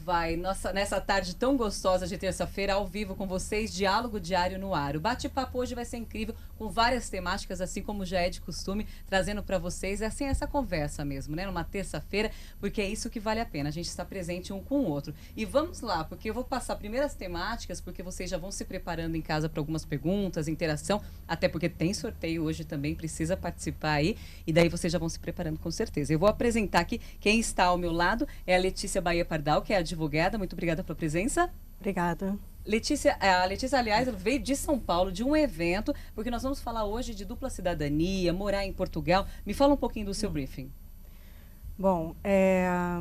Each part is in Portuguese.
vai? Nossa, nessa tarde tão gostosa de terça-feira, ao vivo com vocês, Diálogo Diário no ar. O bate-papo hoje vai ser incrível, com várias temáticas, assim como já é de costume, trazendo para vocês assim, essa conversa mesmo, né? Numa terça-feira, porque é isso que vale a pena, a gente está presente um com o outro. E vamos lá, porque eu vou passar primeiro as temáticas, porque vocês já vão se preparando em casa para algumas perguntas, interação, até porque tem sorteio hoje também, precisa participar aí, e daí vocês já vão se preparando com certeza. Eu vou apresentar aqui quem está ao meu lado, é a Letícia Bahia Pardal, que é advogada. Muito obrigada pela presença. Obrigada. Letícia, a Letícia, aliás, veio de São Paulo, de um evento, porque nós vamos falar hoje de dupla cidadania, morar em Portugal. Me fala um pouquinho do seu briefing. Bom,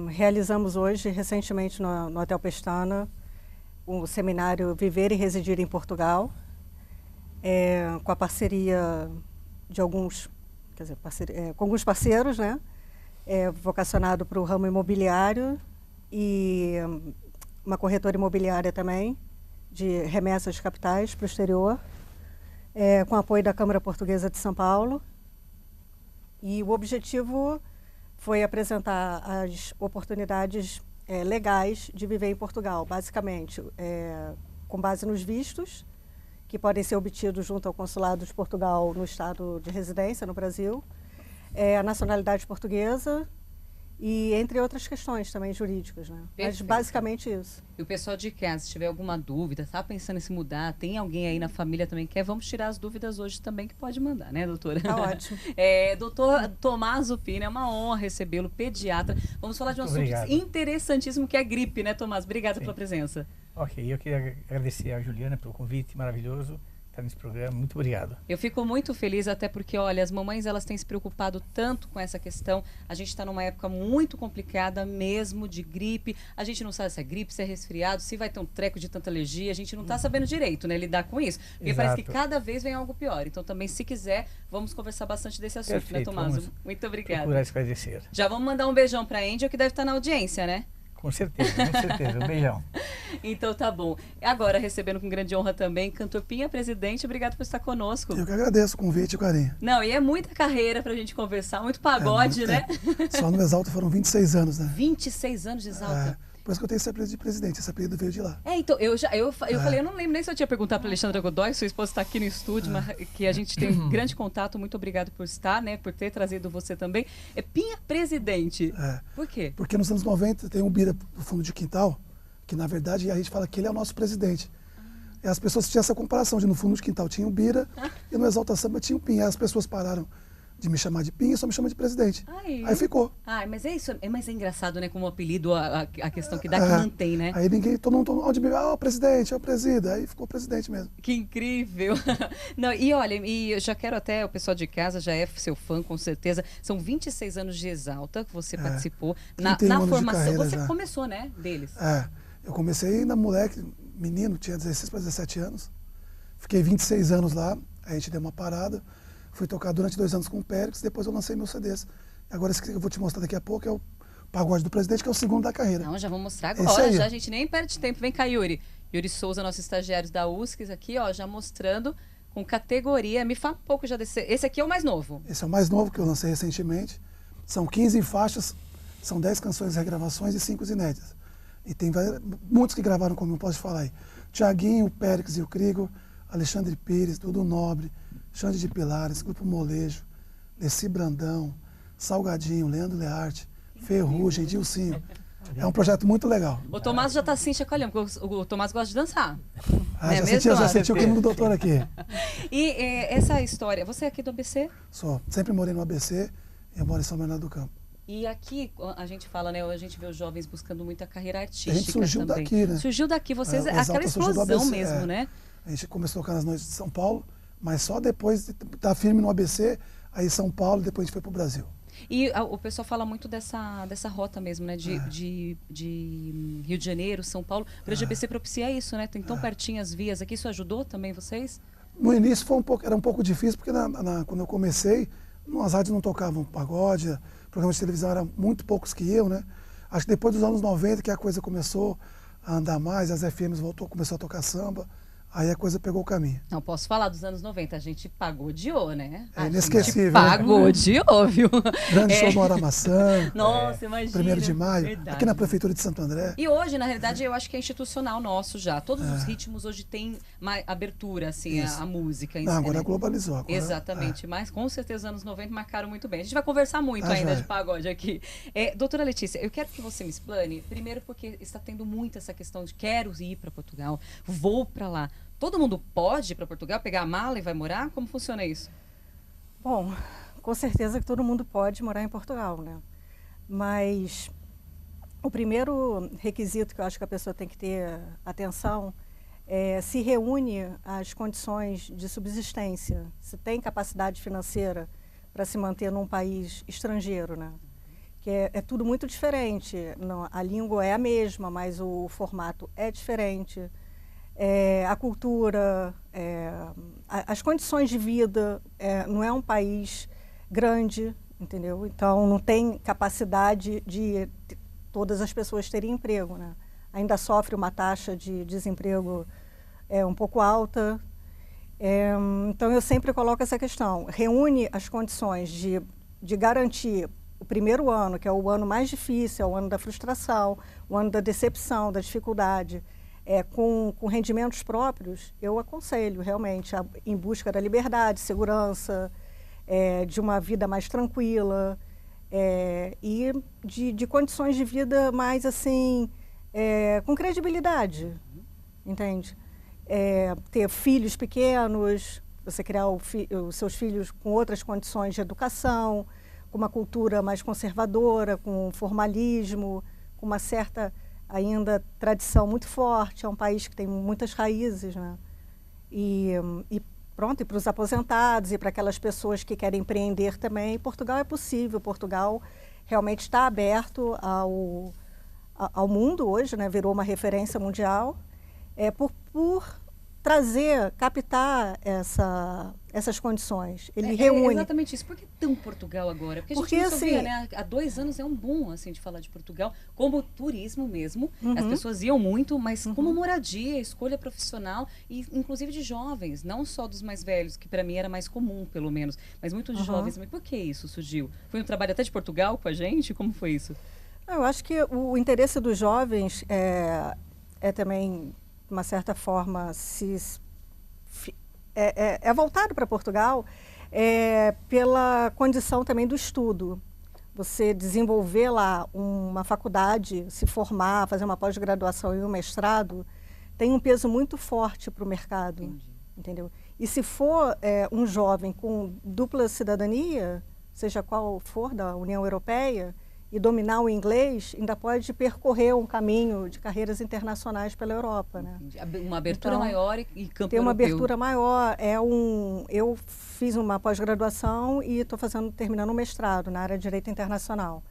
realizamos hoje, recentemente, no Hotel Pestana, o seminário Viver e Residir em Portugal, com a parceria de alguns, com alguns parceiros, né? Vocacionado para o ramo imobiliário e uma corretora imobiliária também, de remessas de capitais para o exterior, com apoio da Câmara Portuguesa de São Paulo. E o objetivo foi apresentar as oportunidades legais de viver em Portugal, basicamente com base nos vistos, que podem ser obtidos junto ao Consulado de Portugal no estado de residência, no Brasil, a nacionalidade portuguesa e entre outras questões também jurídicas, né? Mas basicamente isso. E o pessoal de casa, se tiver alguma dúvida, tá pensando em se mudar, tem alguém aí na família também que quer, vamos tirar as dúvidas hoje também, que pode mandar, né, doutora? Tá ótimo. Doutor Tomás Pina, é uma honra recebê-lo, pediatra. Vamos falar de um assunto interessantíssimo que é a gripe, né, Tomás? Obrigada pela presença. Ok, eu queria agradecer a Juliana pelo convite maravilhoso. Tá nesse programa, muito obrigado. Eu fico muito feliz, até porque, olha, as mamães, elas têm se preocupado tanto com essa questão. A gente está numa época muito complicada mesmo, de gripe. A gente não sabe se é gripe, se é resfriado, se vai ter um treco de tanta alergia. A gente não está sabendo direito, né, lidar com isso. Porque Exato. parece que cada vez vem algo pior. Então, também, se quiser, vamos conversar bastante desse assunto, Perfeito, né, Tomás? vamos Muito obrigada. procurar esclarecer. Já vamos mandar um beijão para a Angel, que deve estar na audiência, né? Com certeza. Um beijão. Então tá bom. Agora, recebendo com grande honra também, Cantor Pinha, presidente, obrigado por estar conosco. Eu que agradeço o convite e o carinho. Não, e é muita carreira pra gente conversar, muito pagode, né? Só no Exalta foram 26 anos, né? 26 anos de Exalta. Por isso que eu tenho esse apelido de presidente, esse apelido veio de lá. Então, eu falei, eu não lembro nem se eu tinha perguntado para Alexandra Godoy, sua esposa está aqui no estúdio, mas que a gente tem um grande contato, muito obrigado por estar, né, por ter trazido você também. É Pinha Presidente. Por quê? Porque nos anos 90 tem um Bira no fundo de quintal, que na verdade a gente fala que ele é o nosso presidente. E as pessoas tinham essa comparação de no fundo de quintal tinha o Bira e no Exalta Samba tinha o Pinha. As pessoas pararam de me chamar de Pinha, só me chama de presidente. Aí ficou. Mas é isso, mas é engraçado, né, como apelido, a questão que dá, que mantém, né? Aí todo mundo, onde me o presidente, é o presida, aí ficou presidente mesmo. Que incrível. Não, e olha, e eu já quero até, o pessoal de casa já é seu fã, com certeza, são 26 anos de Exalta que você participou, na formação, você já começou, né, deles. Eu comecei na moleque, menino, tinha 16 para 17 anos, fiquei 26 anos lá, aí a gente deu uma parada. Fui tocar durante 2 anos com o Périx, depois eu lancei meus CDs. Agora esse que eu vou te mostrar daqui a pouco é o Pagode do Presidente, que é o segundo da carreira. Não, já vou mostrar agora, já a gente nem perde tempo. Vem cá, Yuri. Yuri Souza, nosso estagiário da USCS aqui, ó, já mostrando com categoria. Me fala um pouco já desse... Esse aqui é o mais novo. Esse é o mais novo que eu lancei recentemente. São 15 faixas, são 10 canções, regravações e 5 inéditas. E tem muitos que gravaram comigo, posso te falar aí. Tiaguinho, o Périx e o Crigo, Alexandre Pires, Dudu Nobre, Xande de Pilares, Grupo Molejo, Leci Brandão, Salgadinho, Leandro Learte, Ferrugem, Dilcinho. É um projeto muito legal. O Tomás já está assim chacoalhando, porque o Tomás gosta de dançar. Já senti o clima do doutor aqui. E essa história, você é aqui do ABC? Sou. Sempre morei no ABC e eu moro em São Bernardo do Campo. E aqui a gente fala, né? A gente vê os jovens buscando muita carreira artística. A gente surgiu também. Daqui, né? Surgiu daqui, vocês, aquela explosão mesmo, né? A gente começou a tocar nas noites de São Paulo, mas só depois de estar firme no ABC, aí São Paulo, depois a gente foi para o Brasil. E o pessoal fala muito dessa rota mesmo, né? De Rio de Janeiro, São Paulo. O grande ABC propicia isso, né? Tem tão pertinho as vias aqui. Isso ajudou também vocês? No início era um pouco difícil, porque quando eu comecei, as rádios não tocavam pagode, programas de televisão eram muito poucos que eu, né? Acho que depois dos anos 90 que a coisa começou a andar mais, as FMs começou a tocar samba, Aí a coisa pegou o caminho. Não posso falar dos anos 90, a gente pagodeou, né? É A inesquecível, gente né? pagodeou, viu? Grande show no Aramaçã, Nossa, imagina. 1º de maio, Verdade. aqui na Prefeitura de Santo André. E hoje, na realidade, eu acho que é institucional nosso já. Todos os ritmos hoje têm mais abertura, assim, a música. Em Não, si, agora né? globalizou. Agora, Exatamente, mas com certeza os anos 90 marcaram muito bem. A gente vai conversar muito ainda já de é. pagode aqui. Doutora Letícia, eu quero que você me explane, primeiro porque está tendo muito essa questão de quero ir para Portugal, vou para lá. Todo mundo pode ir para Portugal, pegar a mala e vai morar? Como funciona isso? Bom, com certeza que todo mundo pode morar em Portugal, né? Mas o primeiro requisito que eu acho que a pessoa tem que ter atenção é se reúne as condições de subsistência, se tem capacidade financeira para se manter num país estrangeiro, né? Que é tudo muito diferente. Não, a língua é a mesma, mas o formato é diferente. A cultura, as condições de vida, não é um país grande, entendeu? Então não tem capacidade de todas as pessoas terem emprego, né? Ainda sofre uma taxa de desemprego um pouco alta. Então eu sempre coloco essa questão, reúne as condições de garantir o primeiro ano, que é o ano mais difícil, é o ano da frustração, o ano da decepção, da dificuldade, com rendimentos próprios, eu aconselho realmente em busca da liberdade, segurança, de uma vida mais tranquila e de condições de vida mais assim, com credibilidade, entende? Ter filhos pequenos, você criar os seus filhos com outras condições de educação, com uma cultura mais conservadora, com formalismo, com uma certa ainda tradição muito forte. É um país que tem muitas raízes, né? E pronto, e para os aposentados e para aquelas pessoas que querem empreender também, Portugal é possível. Portugal realmente está aberto ao mundo hoje, né? Virou uma referência mundial, por trazer, captar essas condições. Ele reúne. Exatamente isso. Por que tão Portugal agora? Porque a Porque, gente não assim, sabia, né? Há 2 anos é um boom, assim, de falar de Portugal, como turismo mesmo. As pessoas iam muito, mas como moradia, escolha profissional, e inclusive de jovens, não só dos mais velhos, que para mim era mais comum, pelo menos, mas muito de jovens. Mas por que isso surgiu? Foi um trabalho até de Portugal com a gente? Como foi isso? Eu acho que o interesse dos jovens é também, de uma certa forma, é voltado para Portugal pela condição também do estudo. Você desenvolver lá uma faculdade, se formar, fazer uma pós-graduação e um mestrado, tem um peso muito forte para o mercado. Entendi. Entendeu? E se for um jovem com dupla cidadania, seja qual for da União Europeia, e dominar o inglês, ainda pode percorrer um caminho de carreiras internacionais pela Europa, né? Uma abertura Então, maior e campo tem uma europeu. abertura maior. Eu fiz uma pós-graduação e estou terminando um mestrado na área de Direito Internacional.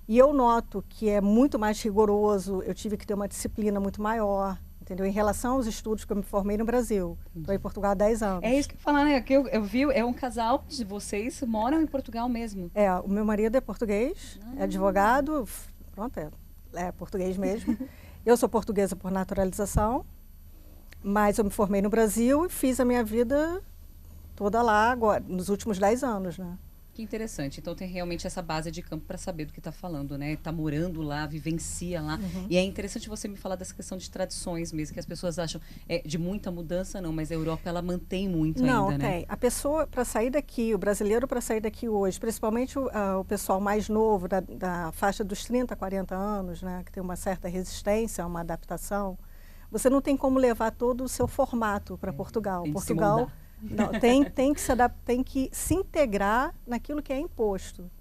E eu noto que é muito mais rigoroso, eu tive que ter uma disciplina muito maior, entendeu? Em relação aos estudos que eu me formei no Brasil. Estou em Portugal há 10 anos. É isso que eu ia falar, né? Que eu vi, é um casal de vocês moram em Portugal mesmo. O meu marido é português, é advogado, pronto, é português mesmo. Eu sou portuguesa por naturalização, mas eu me formei no Brasil e fiz a minha vida toda lá agora, nos últimos 10 anos, né? Que interessante. Então tem realmente essa base de campo para saber do que está falando, né? Está morando lá, vivencia lá. E é interessante você me falar dessa questão de tradições mesmo, que as pessoas acham de muita mudança, não, mas a Europa ela mantém muito ainda, né? Não, tem. A pessoa para sair daqui, o brasileiro para sair daqui hoje, principalmente o pessoal mais novo, da faixa dos 30, 40 anos, né? Que tem uma certa resistência a uma adaptação, você não tem como levar todo o seu formato para Portugal. Tem que Portugal se moldar. Não, tem que se integrar naquilo que é imposto.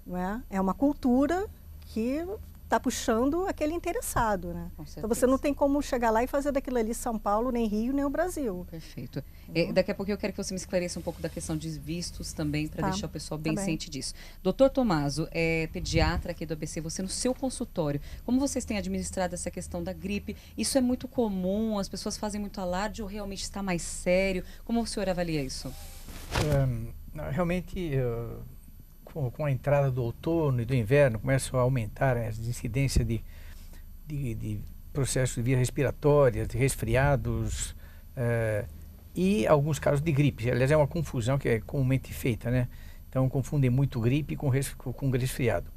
Não é? É uma cultura que está puxando aquele interessado. Né? Então você não tem como chegar lá e fazer daquilo ali São Paulo, nem Rio, nem o Brasil. Perfeito. Daqui a pouco eu quero que você me esclareça um pouco da questão de vistos também, para deixar o pessoal bem ciente disso. Doutor Tomaso, pediatra aqui do ABC, você no seu consultório, como vocês têm administrado essa questão da gripe? Isso é muito comum? As pessoas fazem muito alarde ou realmente está mais sério? Como o senhor avalia isso? Realmente, com a entrada do outono e do inverno, começam a aumentar as incidências de processos de vias respiratórias, de resfriados, E alguns casos de gripe. Aliás, é uma confusão que é comumente feita, né? Então, confundem muito gripe com resfriado.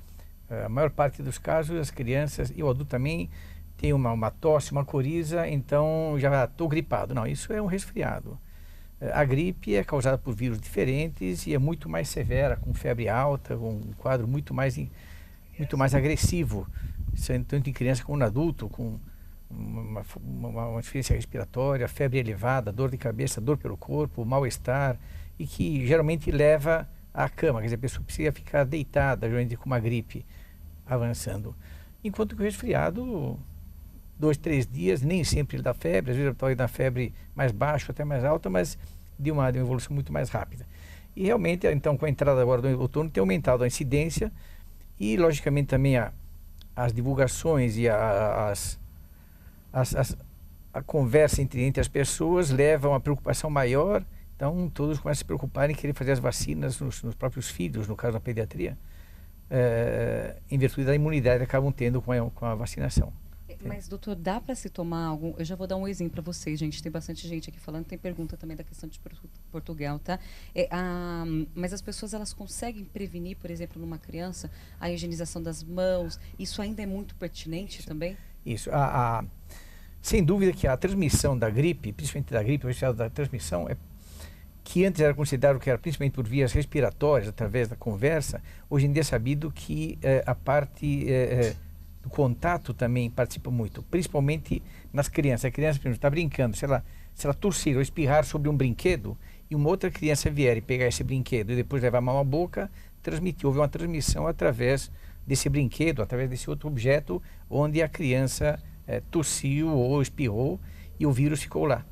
A maior parte dos casos, as crianças e o adulto também tem uma tosse, uma coriza, então já estou gripado. Não, isso é um resfriado. A gripe é causada por vírus diferentes e é muito mais severa, com febre alta, com um quadro muito mais agressivo, tanto em criança como no adulto, com uma insuficiência respiratória, febre elevada, dor de cabeça, dor pelo corpo, mal-estar, e que geralmente leva à cama, quer dizer, a pessoa precisa ficar deitada, geralmente com uma gripe avançando. Enquanto que o resfriado, 2, 3 dias, nem sempre ele dá febre, às vezes pode dar febre mais baixa, até mais alta, mas de uma evolução muito mais rápida. E realmente, então, com a entrada agora do outono, tem aumentado a incidência e, logicamente, também as divulgações e a conversa entre as pessoas leva a uma preocupação maior, então todos começam a se preocupar em querer fazer as vacinas nos próprios filhos, no caso da pediatria, em virtude da imunidade que acabam tendo com a vacinação. Mas, doutor, dá para se tomar algum... Eu já vou dar um exemplo para vocês, gente. Tem bastante gente aqui falando. Tem pergunta também da questão de Portugal, tá? Mas as pessoas, elas conseguem prevenir, por exemplo, numa criança, a higienização das mãos? Isso ainda é muito pertinente também? Isso. Sem dúvida que a transmissão da gripe, principalmente da gripe, o resfriado da transmissão, que antes era considerado que era principalmente por vias respiratórias, através da conversa, hoje em dia é sabido que a parte... o contato também participa muito, principalmente nas crianças. A criança, por exemplo, está brincando, se ela tossir ou espirrar sobre um brinquedo e uma outra criança vier e pegar esse brinquedo e depois levar a mão à boca, houve uma transmissão através desse brinquedo, através desse outro objeto onde a criança tossiu ou espirrou e o vírus ficou lá.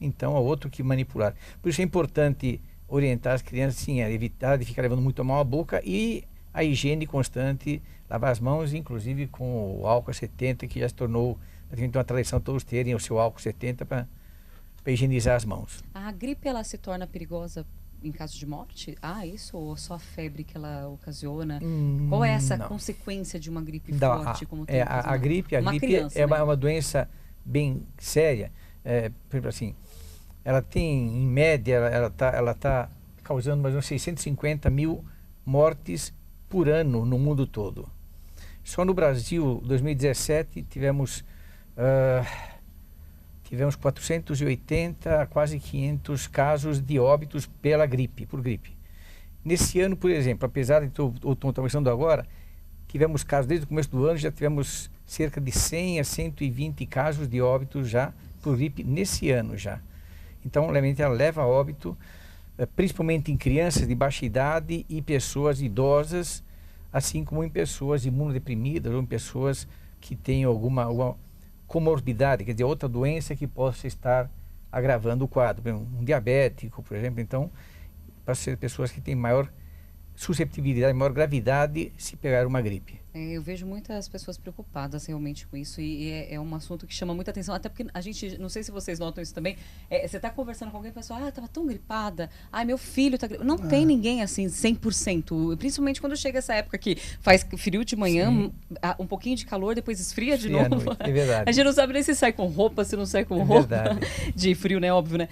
Então, há outro que manipular. Por isso é importante orientar as crianças, sim, a evitar de ficar levando muito a mão à boca e a higiene constante, lavar as mãos, inclusive com o álcool 70, que já se tornou uma tradição todos terem o seu álcool 70 para higienizar as mãos. A gripe, ela se torna perigosa em caso de morte? Isso? Ou só a febre que ela ocasiona? Qual é essa consequência de uma gripe forte? Como tem a gripe criança, é né? uma doença bem séria. Por exemplo, assim, ela tem, em média, ela tá causando mais ou menos 650 mil mortes por ano no mundo todo. Só no Brasil, 2017, tivemos 480 a quase 500 casos de óbitos por gripe. Nesse ano, por exemplo, apesar de estou começando agora, tivemos casos, desde o começo do ano, já tivemos cerca de 100 a 120 casos de óbitos já por gripe nesse ano já. Então, realmente, ela leva a óbito, principalmente em crianças de baixa idade e pessoas idosas, assim como em pessoas imunodeprimidas ou em pessoas que têm alguma comorbidade, quer dizer, outra doença que possa estar agravando o quadro, um diabético, por exemplo. Então, para ser pessoas que têm maior susceptibilidade, maior gravidade se pegar uma gripe. Eu vejo muitas pessoas preocupadas realmente com isso e é um assunto que chama muita atenção, até porque a gente, não sei se vocês notam isso também, você está conversando com alguém e a pessoa, estava tão gripada, meu filho está gripado. Não tem ninguém assim 100%, principalmente quando chega essa época que faz frio de manhã, um pouquinho de calor, depois esfria de novo. Noite, é verdade. A gente não sabe nem se sai com roupa, se não sai com roupa. De frio, né? Óbvio, né?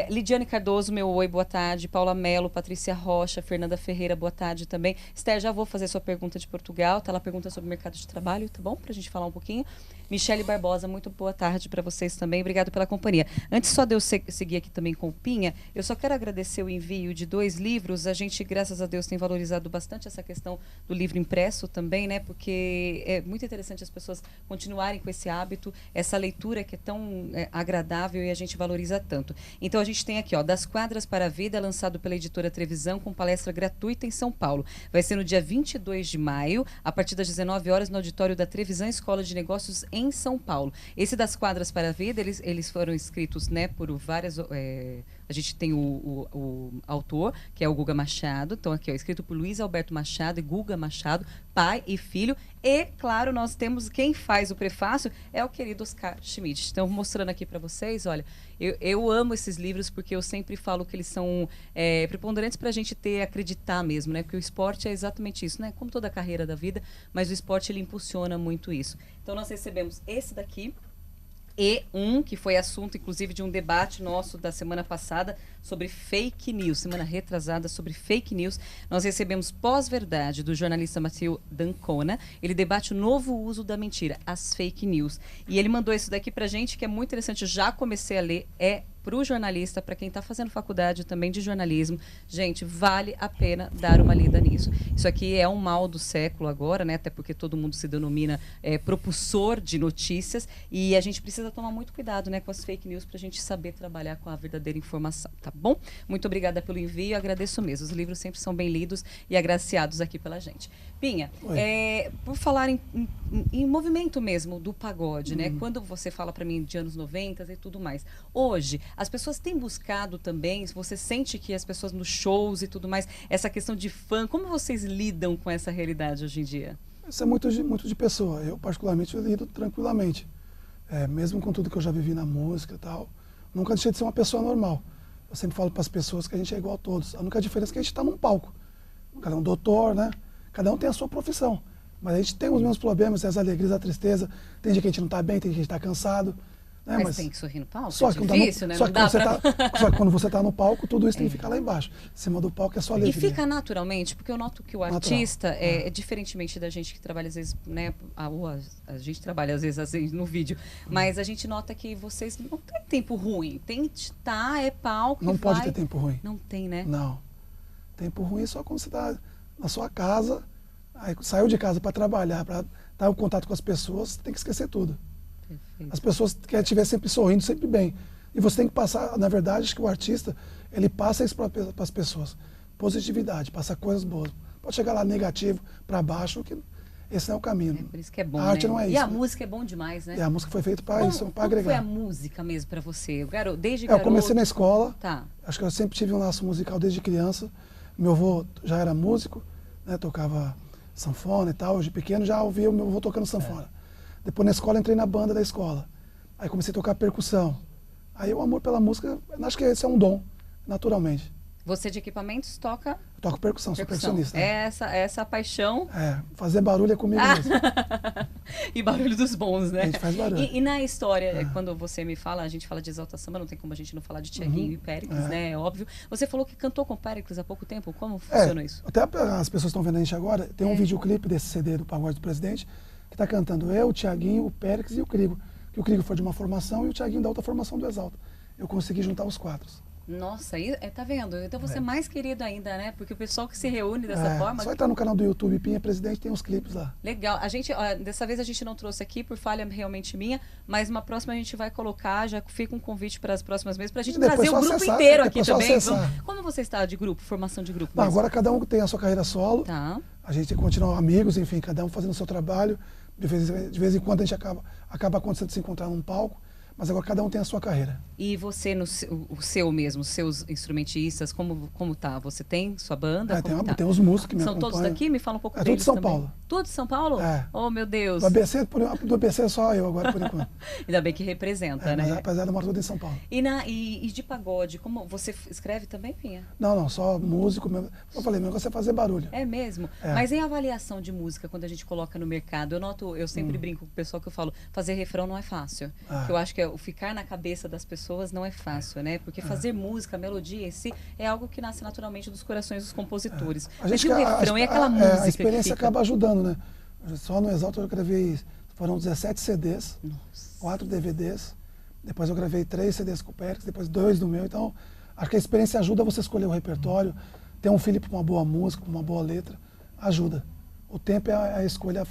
Lidiane Cardoso, meu oi, boa tarde. Paula Mello, Patrícia Rocha, Fernanda Ferreira, boa tarde também. Esther, já vou fazer sua pergunta de Portugal, tá? Ela pergunta sobre o mercado de trabalho, tá bom? Pra gente falar um pouquinho. Michele Barbosa, muito boa tarde para vocês também. Obrigado pela companhia. Antes só de eu seguir aqui também com o Pinha, eu só quero agradecer o envio de 2 livros. A gente, graças a Deus, tem valorizado bastante essa questão do livro impresso também, né? Porque é muito interessante as pessoas continuarem com esse hábito, essa leitura que é tão agradável e a gente valoriza tanto. Então a gente tem aqui, Das Quadras para a Vida, lançado pela editora Trevisão, com palestra gratuita em São Paulo. Vai ser no dia 22 de maio, a partir das 19 horas, no auditório da Trevisão Escola de Negócios em São Paulo. Esse das Quadras para a Vida, eles foram escritos, né, por várias... a gente tem o autor, que é o Guga Machado. Então, aqui, escrito por Luiz Alberto Machado e Guga Machado, pai e filho. E, claro, nós temos quem faz o prefácio é o querido Oscar Schmidt. Então, mostrando aqui para vocês, olha, eu amo esses livros porque eu sempre falo que eles são preponderantes para a gente acreditar mesmo, né? Porque o esporte é exatamente isso, né? Como toda a carreira da vida, mas o esporte, ele impulsiona muito isso. Então, nós recebemos esse daqui, E um que foi assunto, inclusive, de um debate nosso da semana passada sobre fake news, semana retrasada sobre fake news. Nós recebemos Pós-Verdade, do jornalista Matheus D'Ancona. Ele debate o novo uso da mentira, as fake news. E ele mandou isso daqui pra gente, que é muito interessante. Eu já comecei a ler, para o jornalista, para quem está fazendo faculdade também de jornalismo. Gente, vale a pena dar uma lida nisso. Isso aqui é um mal do século agora, né? Até porque todo mundo se denomina propulsor de notícias, e a gente precisa tomar muito cuidado, né, com as fake news para a gente saber trabalhar com a verdadeira informação, tá bom? Muito obrigada pelo envio, agradeço mesmo. Os livros sempre são bem lidos e agraciados aqui pela gente. Pinha, por falar em movimento mesmo do pagode, né? Quando você fala para mim de anos 90 e tudo mais, hoje as pessoas têm buscado também, você sente que as pessoas nos shows e tudo mais, essa questão de fã, como vocês lidam com essa realidade hoje em dia? Isso é muito de pessoa. Eu, particularmente, eu lido tranquilamente. Mesmo com tudo que eu já vivi na música e tal, nunca deixei de ser uma pessoa normal. Eu sempre falo para as pessoas que a gente é igual a todos. A única diferença é que a gente está num palco. Cada um doutor, né? Cada um tem a sua profissão. Mas a gente tem os mesmos problemas, as alegrias, a tristeza. Tem dia que a gente não está bem, tem dia que a gente está cansado. Né? Mas tem que sorrir no palco, só é difícil, né? Só que quando você está no palco, tudo isso tem que ficar lá embaixo. Em cima do palco é só alegria. E fica naturalmente, porque eu noto que o artista, diferentemente da gente que trabalha às vezes, né? A gente trabalha às vezes no vídeo, mas a gente nota que vocês não tem tempo ruim. Tem que estar, é palco. Não pode ter tempo ruim. Não tem, né? Não. Tempo ruim é só quando você está na sua casa, aí saiu de casa para trabalhar, para estar em contato com as pessoas, você tem que esquecer tudo. Perfeito. As pessoas querem estiver sempre sorrindo, sempre bem. E você tem que passar, na verdade, acho que o artista, ele passa isso para as pessoas. Positividade, passa coisas boas. Pode chegar lá negativo, para baixo, que esse não é o caminho. Por isso que é bom, a arte né? não é E isso. a música é bom demais, né? E a música foi feita para isso, para agregar. Como foi a música mesmo para você? Desde Eu comecei na escola, tá. Acho que eu sempre tive um laço musical desde criança. Meu avô já era músico, né, tocava sanfona e tal. Hoje pequeno já ouvia o meu avô tocando sanfona. Depois na escola entrei na banda da escola. Aí comecei a tocar percussão. Aí o amor pela música, acho que esse é um dom, naturalmente. Você de equipamentos toca? Eu toco percussão, sou percussionista. Essa paixão. Fazer barulho é comigo mesmo. E barulho dos bons, né? A gente faz barulho. E na história, quando você me fala, a gente fala de Exalta Samba, não tem como a gente não falar de Tiaguinho e Péricles, né? É óbvio. Você falou que cantou com Péricles há pouco tempo. Como funciona isso? Até as pessoas estão vendo a gente agora, tem um videoclipe desse CD do Pagode do Presidente, que está cantando eu, o Tiaguinho, o Péricles e o Crigo. Que o Crigo foi de uma formação e o Tiaguinho da outra formação do Exalta. Eu consegui juntar os quatro. Nossa, tá vendo? Então você é mais querido ainda, né? Porque o pessoal que se reúne dessa forma... Só entrar no canal do YouTube Pinha Presidente, tem uns clipes lá. Legal. A gente, dessa vez a gente não trouxe aqui por falha realmente minha, mas uma próxima a gente vai colocar, já fica um convite para as próximas vezes, para a gente trazer o grupo inteiro aqui também. Como você está de grupo, formação de grupo? Agora cada um tem a sua carreira solo. Tá. A gente continua amigos, enfim, cada um fazendo o seu trabalho. De vez em quando a gente acaba acontecendo de se encontrar num palco. Mas agora cada um tem a sua carreira. E você, o seu mesmo, seus instrumentistas, como tá? Você tem sua banda? Tem os músicos que me São acompanham. todos daqui? Me fala um pouco deles tudo de São também. Paulo. Tudo de São Paulo? Oh, meu Deus. Do ABC é só eu agora, por enquanto. Ainda bem que representa, né? Mas apesar de morar tudo em São Paulo. E de pagode, como você escreve também, Pinha? Não, só músico mesmo. Eu falei, meu negócio é fazer barulho. É mesmo? Mas em avaliação de música, quando a gente coloca no mercado, eu sempre brinco com o pessoal que eu falo, fazer refrão não é fácil. Eu acho que o ficar na cabeça das pessoas não é fácil, né? Porque fazer música, melodia em si, é algo que nasce naturalmente dos corações dos compositores. Mas o refrão e aquela música a experiência que fica... acaba ajudando, né? Só no Exalta eu gravei, foram 17 CDs, 4 DVDs, depois eu gravei 3 CDs com o Péricles, depois 2 do meu, então acho que a experiência ajuda você a escolher o repertório, ter um filho para uma boa música, para uma boa letra, ajuda. O tempo é a escolha,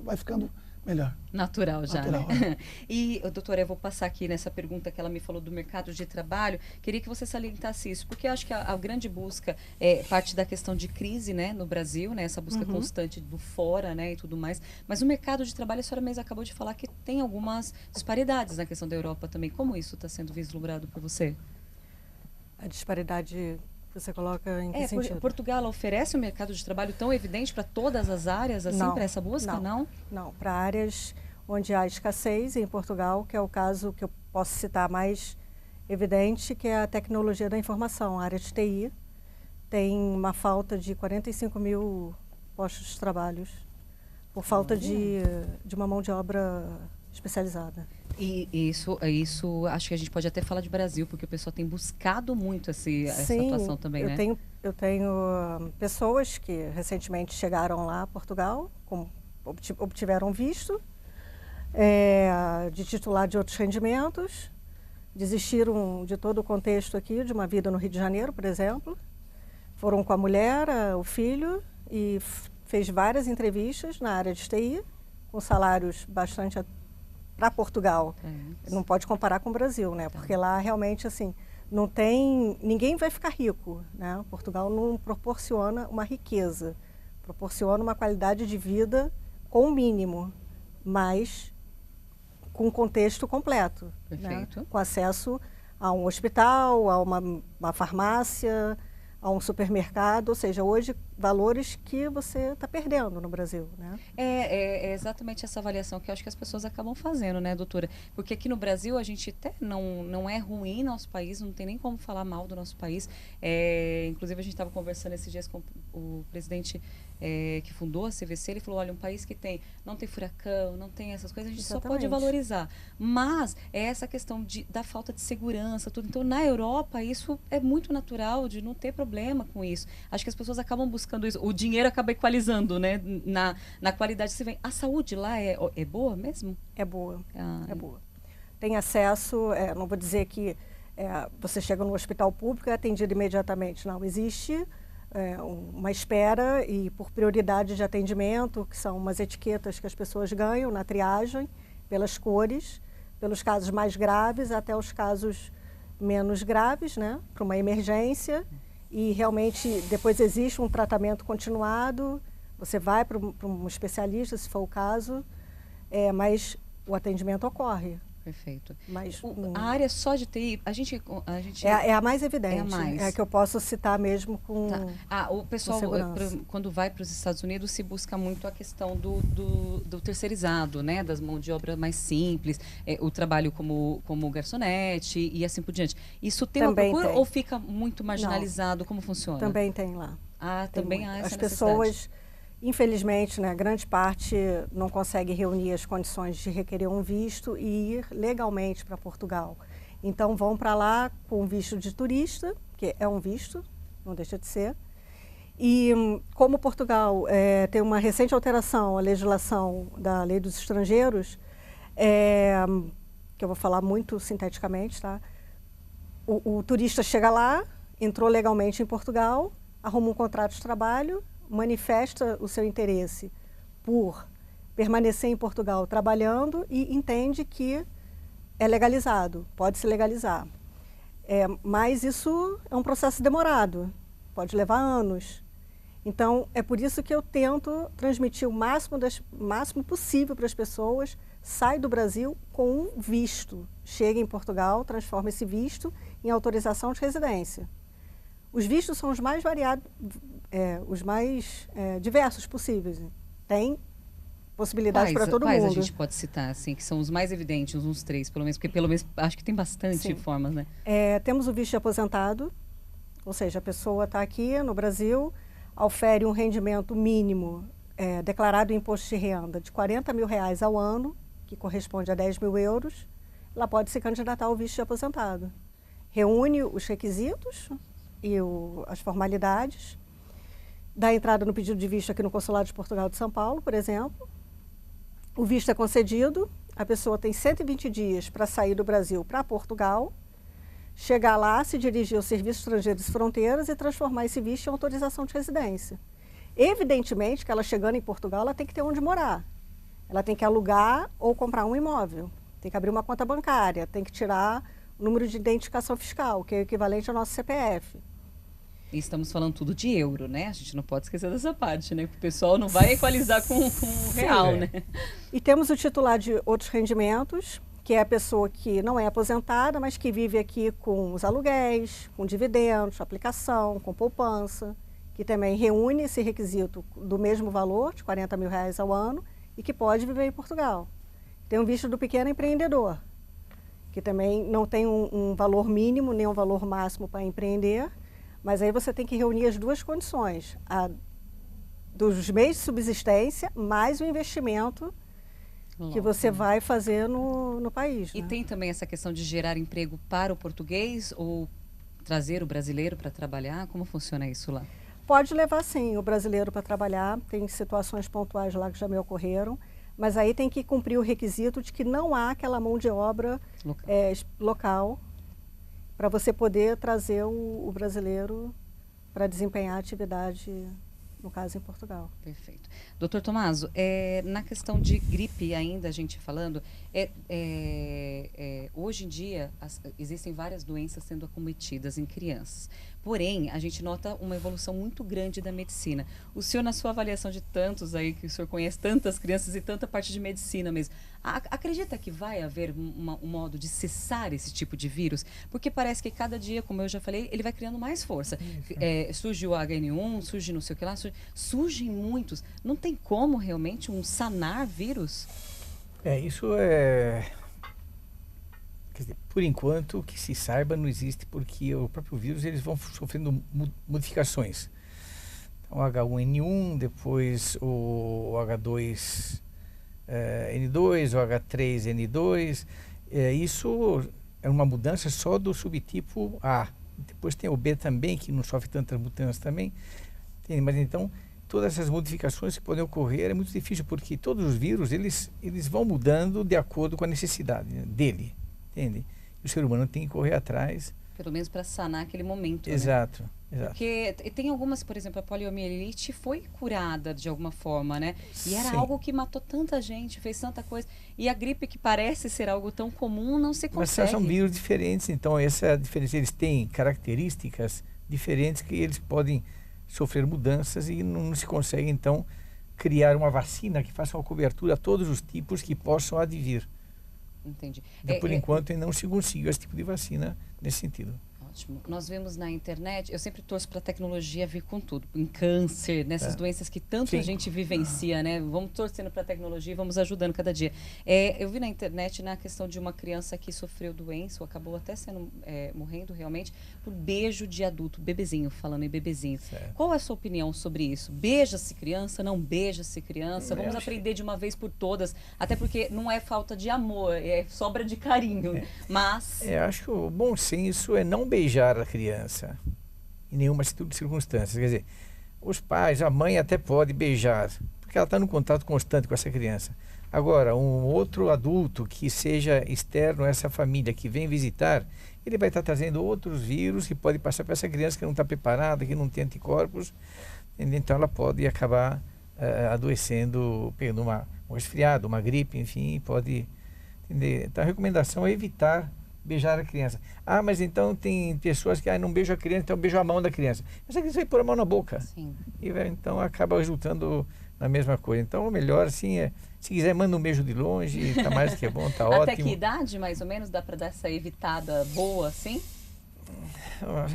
vai ficando melhor. Natural já, Natural, né? E, doutora, eu vou passar aqui nessa pergunta que ela me falou do mercado de trabalho. Queria que você salientasse isso, porque eu acho que a grande busca é parte da questão de crise, né, no Brasil, né, essa busca constante do fora, né, e tudo mais. Mas o mercado de trabalho, a senhora mesmo acabou de falar que tem algumas disparidades na questão da Europa também. Como isso está sendo vislumbrado por você? A disparidade... Você coloca em que sentido? Portugal oferece um mercado de trabalho tão evidente para todas as áreas, assim, para essa busca? Não, para áreas onde há escassez em Portugal, que é o caso que eu posso citar mais evidente, que é a tecnologia da informação. A área de TI tem uma falta de 45 mil postos de trabalho por falta de uma mão de obra especializada. E isso, acho que a gente pode até falar de Brasil, porque o pessoal tem buscado muito essa atuação também, eu né? Eu tenho pessoas que recentemente chegaram lá a Portugal, obtiveram visto de titular de outros rendimentos, desistiram de todo o contexto aqui, de uma vida no Rio de Janeiro, por exemplo, foram com a mulher, o filho, e fez várias entrevistas na área de TI, com salários bastante para Portugal. Não pode comparar com o Brasil, né? Porque lá realmente assim não tem, ninguém vai ficar rico, né? Portugal não proporciona uma riqueza, proporciona uma qualidade de vida com o mínimo, mas com um contexto completo, né? Com acesso a um hospital, a uma farmácia, a um supermercado, ou seja, hoje valores que você está perdendo no Brasil, né? É exatamente essa avaliação que eu acho que as pessoas acabam fazendo, né, doutora? Porque aqui no Brasil a gente até não é ruim nosso país, não tem nem como falar mal do nosso país. Inclusive a gente estava conversando esses dias com o presidente que fundou a CVC, ele falou, olha, um país que não tem furacão, não tem essas coisas, a gente só pode valorizar. Mas é essa questão da falta de segurança, tudo. Então, na Europa, isso é muito natural de não ter problema com isso. Acho que as pessoas acabam buscando isso. O dinheiro acaba equalizando, né? Na qualidade que você vem. A saúde lá é boa mesmo? É boa, é boa. Tem acesso, não vou dizer que você chega no hospital público e é atendido imediatamente. Não, existe uma espera e por prioridade de atendimento, que são umas etiquetas que as pessoas ganham na triagem, pelas cores, pelos casos mais graves até os casos menos graves, né? Para uma emergência. E realmente depois existe um tratamento continuado, você vai para um especialista, se for o caso, mas o atendimento ocorre. Perfeito. Mas, a área só de TI, a gente é a mais evidente, é a que eu posso citar mesmo com o pessoal, quando vai para os Estados Unidos, se busca muito a questão do terceirizado, né? Das mãos de obra mais simples, o trabalho como garçonete e assim por diante. Isso tem também uma procura tem. Ou fica muito marginalizado? Não. Como funciona? Também tem lá. Também há essa As necessidade. Pessoas, infelizmente, né, grande parte não consegue reunir as condições de requerer um visto e ir legalmente para Portugal. Então, vão para lá com visto de turista, que é um visto, não deixa de ser. E como Portugal tem uma recente alteração à legislação da Lei dos Estrangeiros, que eu vou falar muito sinteticamente, tá? O turista chega lá, entrou legalmente em Portugal, arruma um contrato de trabalho, manifesta o seu interesse por permanecer em Portugal trabalhando e entende que é legalizado, pode se legalizar. Mas isso é um processo demorado, pode levar anos. Então, é por isso que eu tento transmitir o máximo possível para as pessoas, sai do Brasil com um visto, chega em Portugal, transforma esse visto em autorização de residência. Os vistos são os mais variados, os mais diversos possíveis. Tem possibilidades para todo mundo. Quais a gente pode citar, assim, que são os mais evidentes, uns 3, pelo menos, porque pelo menos acho que tem bastante formas, né? Temos o visto de aposentado, ou seja, a pessoa está aqui no Brasil, ofere um rendimento mínimo declarado em imposto de renda de R$40 mil ao ano, que corresponde a 10 mil euros, ela pode se candidatar ao visto de aposentado. Reúne os requisitos e as formalidades, dá entrada no pedido de visto aqui no Consulado de Portugal de São Paulo, por exemplo. O visto é concedido, a pessoa tem 120 dias para sair do Brasil para Portugal, chegar lá, se dirigir ao Serviço Estrangeiro de Fronteiras e transformar esse visto em autorização de residência. Evidentemente que ela chegando em Portugal, ela tem que ter onde morar. Ela tem que alugar ou comprar um imóvel, tem que abrir uma conta bancária, tem que tirar o número de identificação fiscal, que é o equivalente ao nosso CPF. E estamos falando tudo de euro, né? A gente não pode esquecer dessa parte, né? Porque o pessoal não vai equalizar com o real, né? E temos o titular de outros rendimentos, que é a pessoa que não é aposentada, mas que vive aqui com os aluguéis, com dividendos, aplicação, com poupança, que também reúne esse requisito do mesmo valor, de R$40 mil ao ano, e que pode viver em Portugal. Tem um visto do pequeno empreendedor, que também não tem um valor mínimo nem um valor máximo para empreender, mas aí você tem que reunir as duas condições, dos meios de subsistência mais o investimento que você vai fazer no país. E né? tem também essa questão de gerar emprego para o português ou trazer o brasileiro para trabalhar? Como funciona isso lá? Pode levar, sim, o brasileiro para trabalhar. Tem situações pontuais lá que já me ocorreram, mas aí tem que cumprir o requisito de que não há aquela mão de obra local para você poder trazer o brasileiro para desempenhar a atividade, no caso, em Portugal. Perfeito. Doutor Tomaso, na questão de gripe ainda, a gente falando, hoje em dia existem várias doenças sendo acometidas em crianças. Porém, a gente nota uma evolução muito grande da medicina. O senhor, na sua avaliação de tantos aí, que o senhor conhece tantas crianças e tanta parte de medicina mesmo, acredita que vai haver um modo de cessar esse tipo de vírus? Porque parece que cada dia, como eu já falei, ele vai criando mais força. Surge o HN1, surge não sei o que lá, surgem muitos. Não tem como realmente sanar vírus? Isso é... Quer dizer, por enquanto, que se saiba, não existe, porque o próprio vírus, eles vão sofrendo modificações. Então, o H1N1, depois o H2N2, o H3N2, isso é uma mudança só do subtipo A. Depois tem o B também, que não sofre tantas mudanças também. Mas então, todas essas modificações que podem ocorrer é muito difícil, porque todos os vírus, eles vão mudando de acordo com a necessidade dele. Entende? E o ser humano tem que correr atrás. Pelo menos para sanar aquele momento. Exato, né? exato. Porque tem algumas, por exemplo, a poliomielite foi curada de alguma forma, né? E era Sim. algo que matou tanta gente, fez tanta coisa. E a gripe, que parece ser algo tão comum, não se Mas consegue. são vírus diferentes, então essa é a diferença. Eles têm características diferentes que eles podem sofrer mudanças e não se consegue, então, criar uma vacina que faça uma cobertura a todos os tipos que possam advir. Entendi. Por enquanto, ainda não se conseguiu esse tipo de vacina nesse sentido. Ótimo. Nós vemos na internet, eu sempre torço para a tecnologia vir com tudo, em câncer, nessas doenças que tanto Sim. a gente vivencia, né? Vamos torcendo para a tecnologia e vamos ajudando cada dia. Eu vi na internet na questão de uma criança que sofreu doença, ou acabou até morrendo realmente, por beijo de adulto, bebezinho, falando em bebezinho. Certo. Qual é a sua opinião sobre isso? Beija-se criança, não beija-se criança? Vamos Eu acho aprender de uma vez por todas, até porque não é falta de amor, é sobra de carinho. Mas... Eu acho que o bom senso é não beijar a criança em nenhuma circunstância. Quer dizer, os pais, a mãe até pode beijar, porque ela está no contato constante com essa criança. Agora, um outro adulto que seja externo a essa família, que vem visitar, ele vai estar trazendo outros vírus que pode passar para essa criança que não está preparada, que não tem anticorpos. Então ela pode acabar adoecendo, pegando um resfriado, uma gripe, enfim, pode... Entender? Então a recomendação é evitar beijar a criança. Mas então tem pessoas que não beijam a criança, então beijam a mão da criança. Essa criança vai pôr a mão na boca. Sim. E então acaba resultando na mesma coisa. Então o melhor assim é, se quiser, manda um beijo de longe, está mais do que bom, está ótimo. Até que idade, mais ou menos, dá para dar essa evitada boa, assim?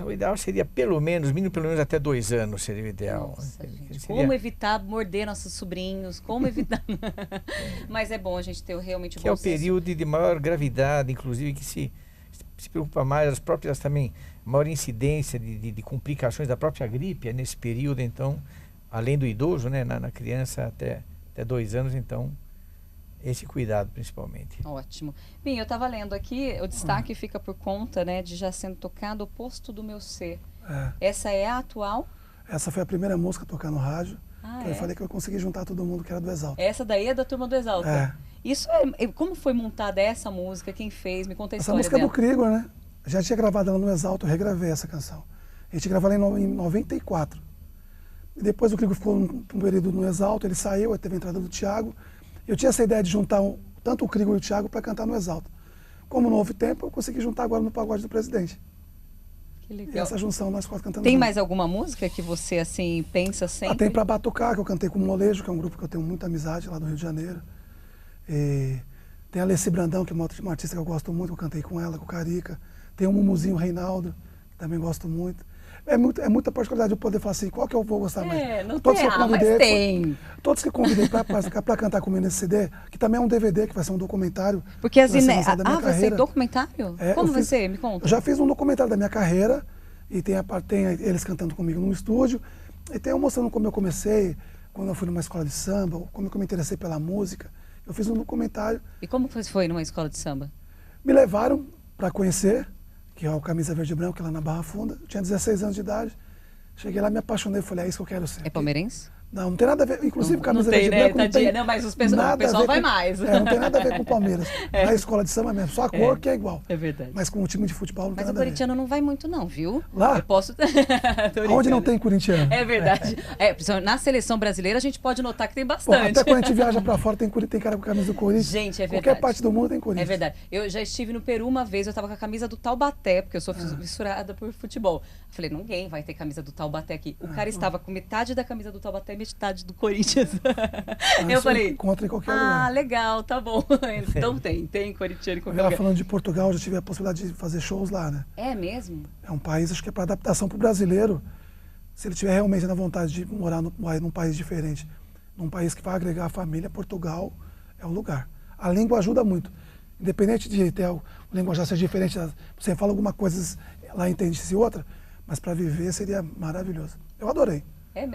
O ideal seria mínimo pelo menos até 2 anos seria o ideal. Nossa, gente, Seria... como evitar morder nossos sobrinhos, como evitar... Mas é bom a gente ter realmente o que é bom o senso. período de maior gravidade, inclusive, que se preocupa mais, as próprias também, maior incidência de complicações da própria gripe, é nesse período, então, além do idoso, né, na criança até 2 anos, então, esse cuidado principalmente. Ótimo. Bem, eu estava lendo aqui, o destaque fica por conta, né, de já sendo tocado o Posto do Meu Ser. Essa é a atual? Essa foi a primeira música a tocar no rádio. Eu é? falei que eu consegui juntar todo mundo que era do Exalta. Essa daí é da Turma do Exalta? É. Isso como foi montada essa música? Quem fez? Me conta a Essa história música é dela. do Krigor, né? Já tinha gravado ela no Exalta, eu regravei essa canção. A gente gravou ela em 94. E depois o Krigor ficou um período no Exalta, ele saiu, aí teve a entrada do Thiago. Eu tinha essa ideia de juntar tanto o Krigor e o Thiago para cantar no Exalta. Como não houve tempo, eu consegui juntar agora no Pagode do Presidente. Que legal. E essa junção nós 4 cantando Tem junto. mais alguma música que você, assim, pensa sempre? Tem Pra Batucar, que eu cantei com o Molejo, que é um grupo que eu tenho muita amizade lá do Rio de Janeiro. E tem a Alessi Brandão, que é uma artista que eu gosto muito, eu cantei com ela, com o Carica. Tem o Mumuzinho Reinaldo, que também gosto muito. É muita particularidade eu poder falar assim, qual que eu vou gostar mais? Não Todos tem, que eu mas convidei, tem. Todos que eu convidei para cantar comigo nesse CD, que também é um DVD, que vai ser um documentário. Porque as vai ser lançado da minha vai ser carreira. documentário? Como vai ser? Me conta. Eu já fiz um documentário da minha carreira, e tem eles cantando comigo no estúdio, e tem eu mostrando como eu comecei, quando eu fui numa escola de samba, como eu me interessei pela música. Eu fiz um documentário. E como foi numa escola de samba? Me levaram para conhecer, que é o Camisa Verde e Branco, lá na Barra Funda. Eu tinha 16 anos de idade. Cheguei lá, me apaixonei, falei, é isso que eu quero ser. É palmeirense? Não tem nada a ver, inclusive Camisa Não tem, Verde e né? Branco não tem Não, mas o nada pessoal a ver vai com- mais. não tem nada a ver com o Palmeiras. A escola de samba mesmo, só a cor que é igual. É verdade. Mas com o time de futebol não tem Mas o nada a ver. corintiano não vai muito não, viu? Lá? Eu posso... Tô Onde não brincando. tem corintiano? É verdade. Principalmente na seleção brasileira a gente pode notar que tem Pô, bastante. até quando a gente viaja pra fora tem cara com a camisa do Corinthians. Gente, é verdade. Qualquer parte do mundo tem É Corinthians. verdade. Eu já estive no Peru uma vez, eu tava com a camisa do Taubaté, porque eu sou fissurada por futebol. Eu falei, ninguém vai ter camisa do Taubaté aqui. O cara estava com metade da camisa do Taubaté e metade do Corinthians. Ah, Eu isso falei, encontra em qualquer ah, lugar. legal, tá bom. Então tem corintiano em qualquer Agora lugar. falando de Portugal, já tive a possibilidade de fazer shows lá, né? É mesmo? É um país, acho que é para adaptação para o brasileiro, se ele tiver realmente na vontade de morar num país diferente, num país que vai agregar a família, Portugal é o lugar. A língua ajuda muito. Independente de ter o linguajar ser diferente, você fala alguma coisa, lá entende-se outra, mas para viver seria maravilhoso. Eu adorei.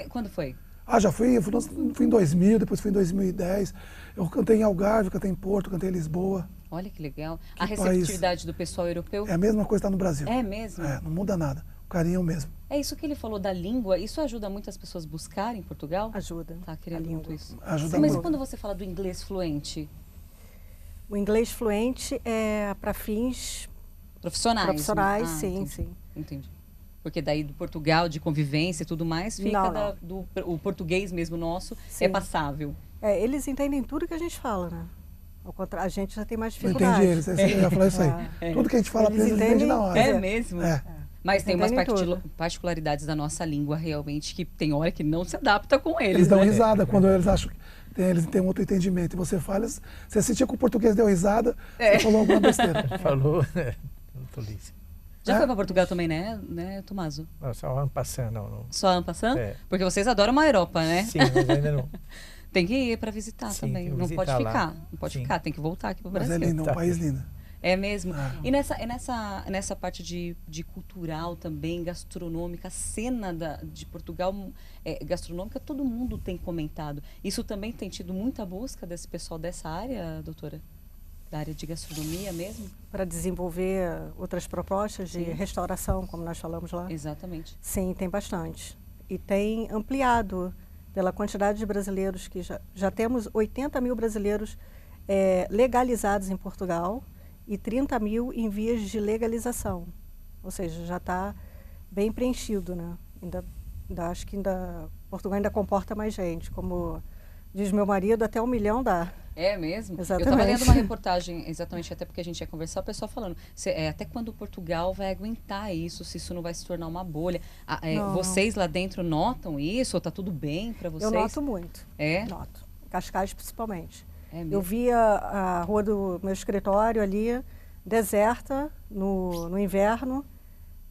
Quando foi? Ah, já fui em 2000, depois fui em 2010. Eu cantei em Algarve, cantei em Porto, cantei em Lisboa. Olha que legal. A Que receptividade do pessoal europeu É a mesma coisa que está no Brasil. é mesmo? É, não muda nada. O carinho é o mesmo. É isso que ele falou da língua, isso ajuda muito as pessoas buscarem Portugal? Ajuda. Tá a querendo muito língua. isso. Ajuda Mas muito. quando você fala do inglês fluente, O inglês fluente é para fins profissionais? profissionais, Ah, sim, entendi. sim. Entendi. Porque daí do Portugal, de convivência e tudo mais, fica Não. o português mesmo nosso Sim. é passável. É, eles entendem tudo que a gente fala, né? Ao contrário, a gente já tem mais Não dificuldade. entendi eles. Eu ia falar isso aí. Tudo que a gente fala para Eles eles, entendem na entendem- hora. É é. mesmo? É. Mas tem umas Entendem tudo. particularidades da nossa língua realmente que tem hora que não se adapta com eles. Eles dão né? risada quando eles acham que eles têm outro entendimento. E você fala, você sentia que o português deu risada, você falou alguma besteira. Falou, tolice. Já É? foi para Portugal também, né, Tomaso? Não, só ano passando, não. Só ano passando? É. Porque vocês adoram uma Europa, né? Sim, mas ainda não. Tem que ir para visitar Sim, também. tem que Não pode visitar lá. ficar. Não pode Sim. ficar, tem que voltar aqui para o Mas é Brasil. lindo, é um Tá. país lindo. É mesmo. Ah. E nessa parte de cultural também, gastronômica, a cena de Portugal gastronômica, todo mundo tem comentado. Isso também tem tido muita busca desse pessoal dessa área, doutora? Da área de gastronomia mesmo? Para desenvolver outras propostas de Sim. restauração, como nós falamos lá. Exatamente. Sim, tem bastante. E tem ampliado pela quantidade de brasileiros que já temos 80 mil brasileiros legalizados em Portugal e 30 mil em vias de legalização. Ou seja, já está bem preenchido, né? Acho que Portugal ainda comporta mais gente. Como diz meu marido, até 1 milhão dá. É mesmo? Exatamente. Eu estava lendo uma reportagem, exatamente, até porque a gente ia conversar, o pessoal falando, até quando Portugal vai aguentar isso, se isso não vai se tornar uma bolha. Não. Vocês lá dentro notam isso? Ou está tudo bem para vocês? Eu noto muito. É? Noto. Cascais, principalmente. É mesmo? Eu via a rua do meu escritório ali, deserta no inverno,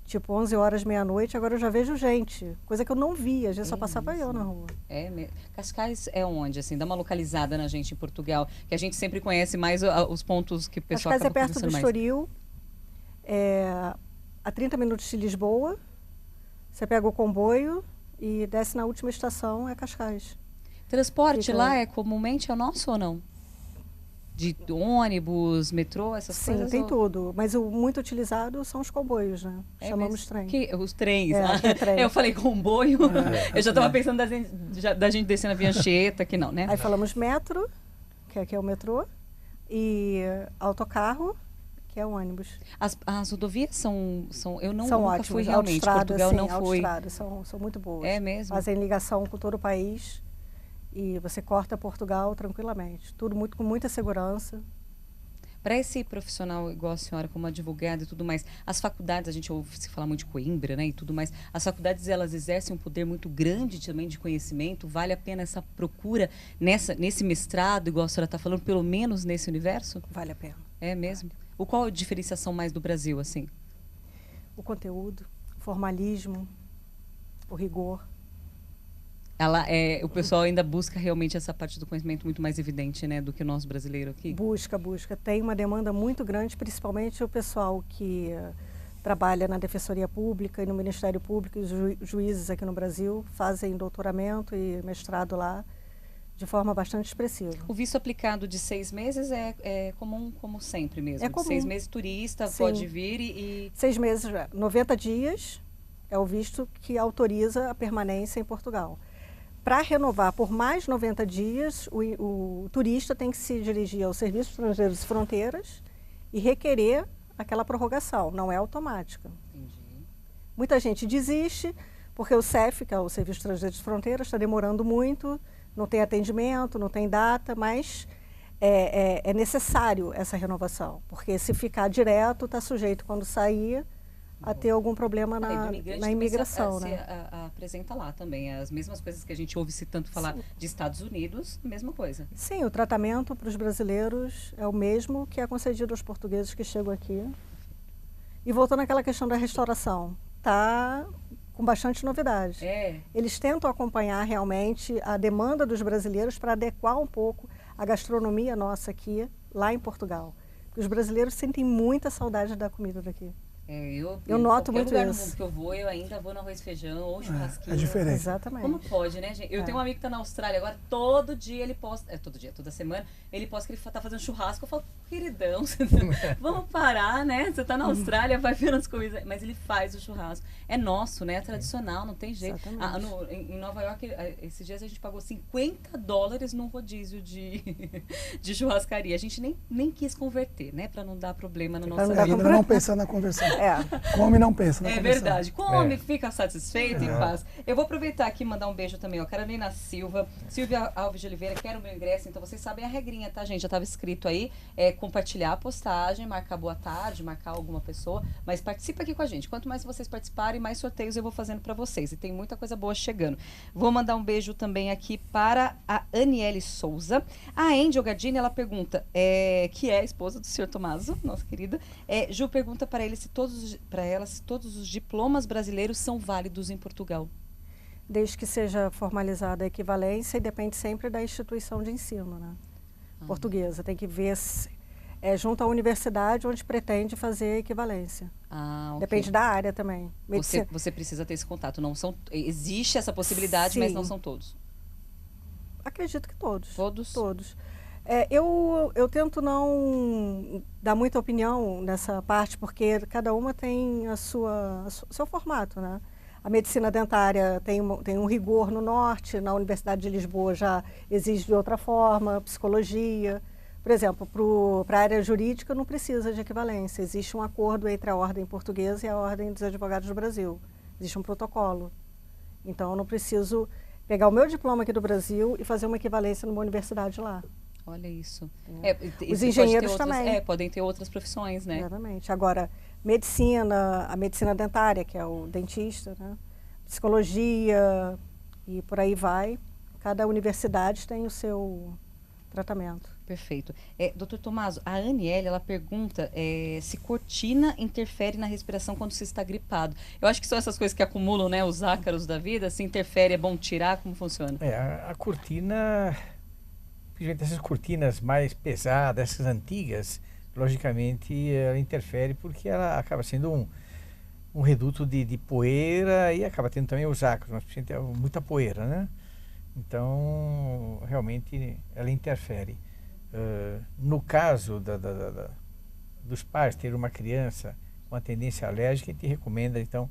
tipo 11 horas, meia-noite, agora eu já vejo gente, coisa que eu não via, às vezes só passava eu na rua. É mesmo. Cascais é onde, assim? Dá uma localizada na gente em Portugal, que a gente sempre conhece mais os pontos que o pessoal Cascais é acaba perto do conversando mais. Estoril, a 30 minutos de Lisboa, você pega o comboio e desce na última estação, é Cascais. Transporte Fica- lá comumente é o nosso ou não? De ônibus, metrô, essas Sim, coisas? tem ou- tudo, mas o muito utilizado são os comboios, né? É Chamamos mesmo? trem. Os trens. É, Ah, tem trem. Eu falei comboio. Eu já estava pensando da gente descer na Via Anchieta, que não, né? Aí falamos metro, que aqui é o metrô, e autocarro, que é o ônibus. As rodovias são eu não São nunca ótimos. fui realmente. Autoestrada, Portugal sim, não foi. autoestrada, são muito boas. É mesmo? Fazem ligação com todo o país e você corta Portugal tranquilamente. Tudo com muita segurança. Para esse profissional igual a senhora, como advogada e tudo mais, as faculdades, a gente ouve se falar muito de Coimbra, né, e tudo mais, as faculdades, elas exercem um poder muito grande também de conhecimento, vale a pena essa procura nesse mestrado, igual a senhora está falando, pelo menos nesse universo? Vale a pena. É mesmo? Qual a diferenciação mais do Brasil, assim? O conteúdo, o formalismo, o rigor. O pessoal ainda busca realmente essa parte do conhecimento muito mais evidente, né, do que o nosso brasileiro aqui? Busca. Tem uma demanda muito grande, principalmente o pessoal que trabalha na Defensoria Pública e no Ministério Público, e os juízes aqui no Brasil fazem doutoramento e mestrado lá. de forma bastante expressiva. O visto aplicado de 6 meses é comum, como sempre mesmo? É comum. 6 meses turista, Sim. pode vir e... 6 meses, 90 dias é o visto que autoriza a permanência em Portugal. Para renovar por mais 90 dias, o turista tem que se dirigir ao Serviço Estrangeiro de Fronteiras e requerer aquela prorrogação, não é automática. Entendi. Muita gente desiste porque o CEF, que é o Serviço Estrangeiro de Fronteiras, está demorando muito, não tem atendimento, não tem data, mas é necessário essa renovação, porque se ficar direto, está sujeito, quando sair, a ter algum problema na imigração. Se apresenta lá também, as mesmas coisas que a gente ouve se tanto falar de Estados Unidos, mesma coisa. Sim, o tratamento para os brasileiros é o mesmo que é concedido aos portugueses que chegam aqui. E voltando àquela questão da restauração, está com bastante novidade. Eles tentam acompanhar realmente a demanda dos brasileiros para adequar um pouco a gastronomia nossa aqui, lá em Portugal. Porque os brasileiros sentem muita saudade da comida daqui. Eu noto muito lugar isso. No mundo que eu vou, eu ainda vou no arroz e feijão ou churrasquinho. É diferente. Exatamente. Como pode, né, gente? Eu tenho um amigo que está na Austrália agora, todo dia ele posta, todo dia, toda semana, ele posta que ele está fazendo churrasco. Eu falo, queridão, vamos parar, né? Você está na Austrália, vai vendo as coisas. Mas ele faz o churrasco. É nosso, né? É tradicional, não tem jeito. Em Nova York, esses dias a gente pagou $50 num rodízio de churrascaria. A gente nem quis converter, né? Para não dar problema na nossa vida. Ainda não pensar na conversão. Come e não pensa na conversão. Verdade. Come, fica satisfeito e paz. Eu vou aproveitar aqui e mandar um beijo também, ó. Carolina Silva, Silvia Alves de Oliveira, quero o meu ingresso. Então vocês sabem a regrinha, tá, gente? Já estava escrito aí. Compartilhar a postagem, marcar boa tarde, marcar alguma pessoa. Mas participa aqui com a gente. Quanto mais vocês participarem, mais sorteios eu vou fazendo para vocês. E tem muita coisa boa chegando. Vou mandar um beijo também aqui para a Aniele Souza. A Angel Gardini, ela pergunta, que é a esposa do senhor Tomaso, nossa querida. Ju pergunta para ele se todos os diplomas brasileiros são válidos em Portugal. Desde que seja formalizada a equivalência, e depende sempre da instituição de ensino, né? Portuguesa. Tem que ver junto à universidade onde pretende fazer a equivalência. Okay. Depende da área também. Você precisa ter esse contato. Existe essa possibilidade, mas não são todos. Acredito que todos. Todos? Todos. Eu tento não dar muita opinião nessa parte, porque cada uma tem o seu formato, né? A medicina dentária tem um rigor no norte, na Universidade de Lisboa já exige de outra forma, psicologia. Por exemplo, para a área jurídica não precisa de equivalência, existe um acordo entre a Ordem Portuguesa e a Ordem dos Advogados do Brasil. Existe um protocolo. Então, eu não preciso pegar o meu diploma aqui do Brasil e fazer uma equivalência numa universidade lá. Olha isso. Os engenheiros também. Podem ter outras profissões, né? Exatamente. Agora, a medicina dentária, que é o dentista, né? Psicologia e por aí vai. Cada universidade tem o seu tratamento. Perfeito. Doutor Tomaso, a Aniele, ela pergunta se cortina interfere na respiração quando se está gripado. Eu acho que são essas coisas que acumulam, né? Os ácaros da vida. Se interfere, é bom tirar? Como funciona? A cortina... Essas cortinas mais pesadas, essas antigas, logicamente ela interfere porque ela acaba sendo um reduto de poeira e acaba tendo também os ácaros, mas tem muita poeira, né? Então, realmente ela interfere. No caso dos pais ter uma criança com uma tendência alérgica, a gente recomenda, então,